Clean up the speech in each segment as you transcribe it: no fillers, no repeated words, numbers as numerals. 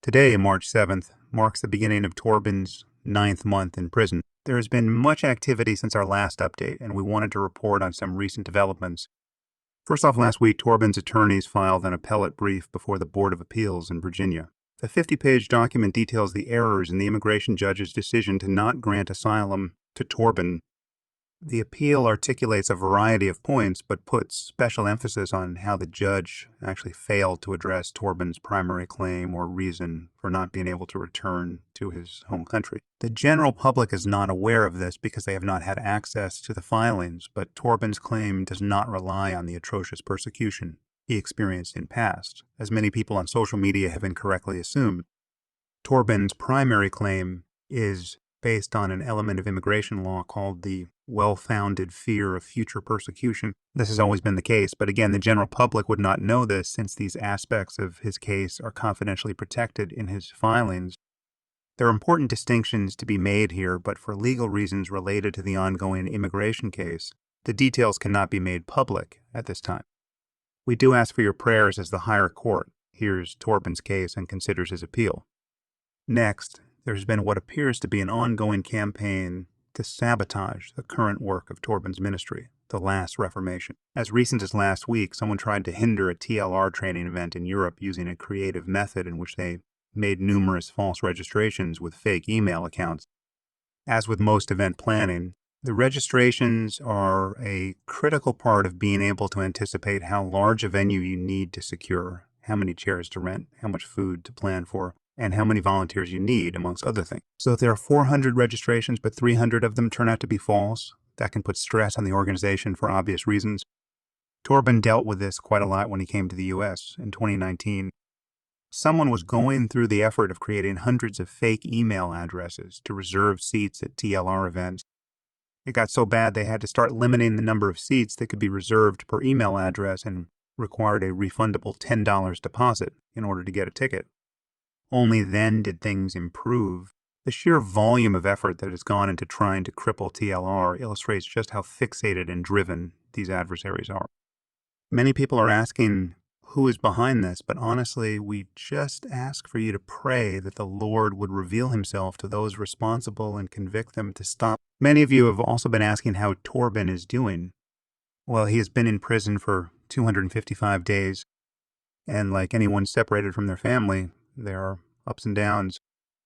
Today, March 7th, marks the beginning of Torben's ninth month in prison. There has been much activity since our last update, and we wanted to report on some recent developments. First off, last week, Torben's attorneys filed an appellate brief before the Board of Appeals in Virginia. The 50-page document details the errors in the immigration judge's decision to not grant asylum to Torben. The appeal articulates a variety of points, but puts special emphasis on how the judge actually failed to address Torben's primary claim or reason for not being able to return to his home country. The general public is not aware of this because they have not had access to the filings, but Torben's claim does not rely on the atrocious persecution he experienced in past, as many people on social media have incorrectly assumed. Torben's primary claim is based on an element of immigration law called the well-founded fear of future persecution. This has always been the case, but again, the general public would not know this since these aspects of his case are confidentially protected in his filings. There are important distinctions to be made here, but for legal reasons related to the ongoing immigration case, the details cannot be made public at this time. We do ask for your prayers as the higher court hears Torben's case and considers his appeal. Next, there's been what appears to be an ongoing campaign to sabotage the current work of Torben's ministry, the Last Reformation. As recent as last week, someone tried to hinder a TLR training event in Europe using a creative method in which they made numerous false registrations with fake email accounts. As with most event planning, the registrations are a critical part of being able to anticipate how large a venue you need to secure, how many chairs to rent, how much food to plan for, and how many volunteers you need, amongst other things. So if there are 400 registrations, but 300 of them turn out to be false, that can put stress on the organization for obvious reasons. Torben dealt with this quite a lot when he came to the U.S. in 2019. Someone was going through the effort of creating hundreds of fake email addresses to reserve seats at TLR events. It got so bad they had to start limiting the number of seats that could be reserved per email address and required a refundable $10 deposit in order to get a ticket. Only then did things improve. The sheer volume of effort that has gone into trying to cripple TLR illustrates just how fixated and driven these adversaries are. Many people are asking who is behind this, but honestly, we just ask for you to pray that the Lord would reveal himself to those responsible and convict them to stop. Many of you have also been asking how Torben is doing. Well, he has been in prison for 255 days, and like anyone separated from their family, there are ups and downs.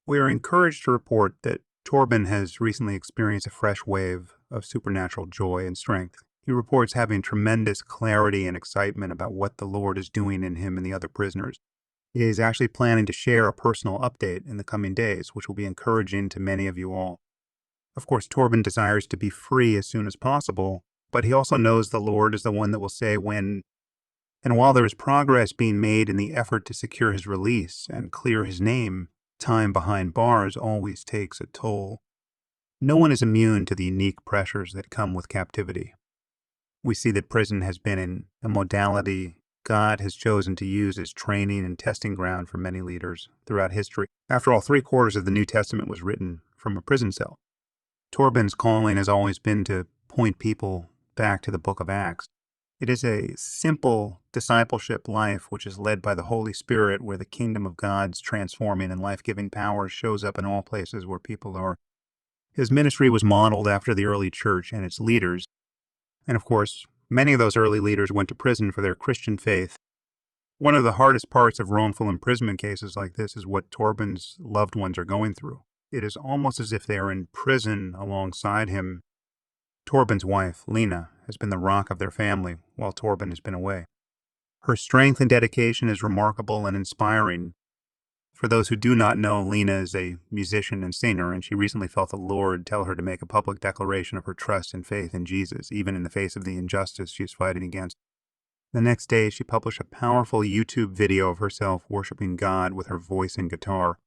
We are encouraged to report that Torben has recently experienced a fresh wave of supernatural joy and strength. He reports having tremendous clarity and excitement about what the Lord is doing in him and the other prisoners. He is actually planning to share a personal update in the coming days, which will be encouraging to many of you all. Of course, Torben desires to be free as soon as possible, but he also knows the Lord is the one that will say when. And while there is progress being made in the effort to secure his release and clear his name, time behind bars always takes a toll. No one is immune to the unique pressures that come with captivity. We see that prison has been a modality God has chosen to use as training and testing ground for many leaders throughout history. After all, 3/4 of the New Testament was written from a prison cell. Torben's calling has always been to point people back to the book of Acts. It is a simple discipleship life which is led by the Holy Spirit, where the kingdom of God's transforming and life-giving power shows up in all places where people are. His ministry was modeled after the early church and its leaders. And of course, many of those early leaders went to prison for their Christian faith. One of the hardest parts of wrongful imprisonment cases like this is what Torben's loved ones are going through. It is almost as if they are in prison alongside him. Torben's wife, Lena, has been the rock of their family while Torben has been away. Her strength and dedication is remarkable and inspiring. For those who do not know, Lena is a musician and singer, and she recently felt the Lord tell her to make a public declaration of her trust and faith in Jesus, even in the face of the injustice she is fighting against. The next day, she published a powerful YouTube video of herself worshiping God with her voice and guitar.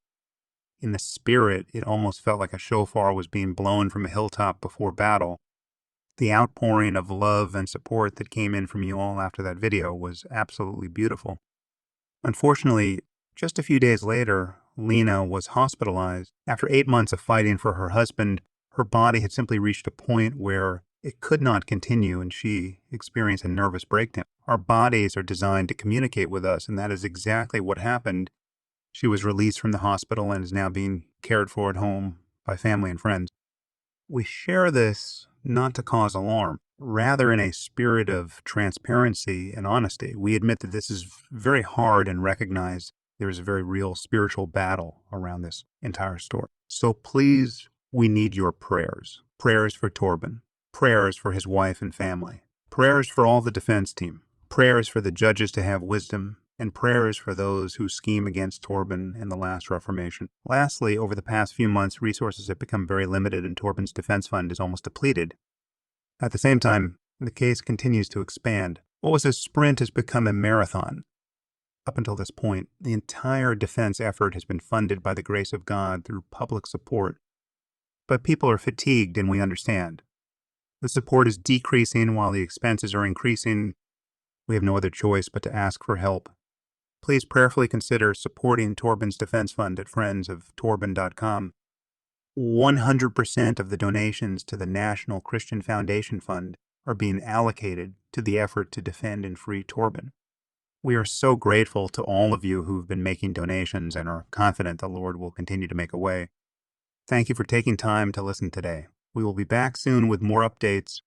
In the spirit, it almost felt like a shofar was being blown from a hilltop before battle. The outpouring of love and support that came in from you all after that video was absolutely beautiful. Unfortunately, just a few days later, Lena was hospitalized. After 8 months of fighting for her husband, her body had simply reached a point where it could not continue, and she experienced a nervous breakdown. Our bodies are designed to communicate with us, and that is exactly what happened She was released from the hospital and is now being cared for at home by family and friends. We share this not to cause alarm, rather in a spirit of transparency and honesty. We admit that this is very hard and recognize there is a very real spiritual battle around this entire story. So please, we need your prayers. Prayers for Torben, prayers for his wife and family, prayers for all the defense team, prayers for the judges to have wisdom, and prayers for those who scheme against Torben in the last Reformation. Lastly, over the past few months, resources have become very limited and Torben's defense fund is almost depleted. At the same time, the case continues to expand. What was a sprint has become a marathon. Up until this point, the entire defense effort has been funded by the grace of God through public support. But people are fatigued, and we understand. The support is decreasing while the expenses are increasing. We have no other choice but to ask for help. Please prayerfully consider supporting Torben's Defense Fund at friendsoftorben.com. 100% of the donations to the National Christian Foundation Fund are being allocated to the effort to defend and free Torben. We are so grateful to all of you who've been making donations and are confident the Lord will continue to make a way. Thank you for taking time to listen today. We will be back soon with more updates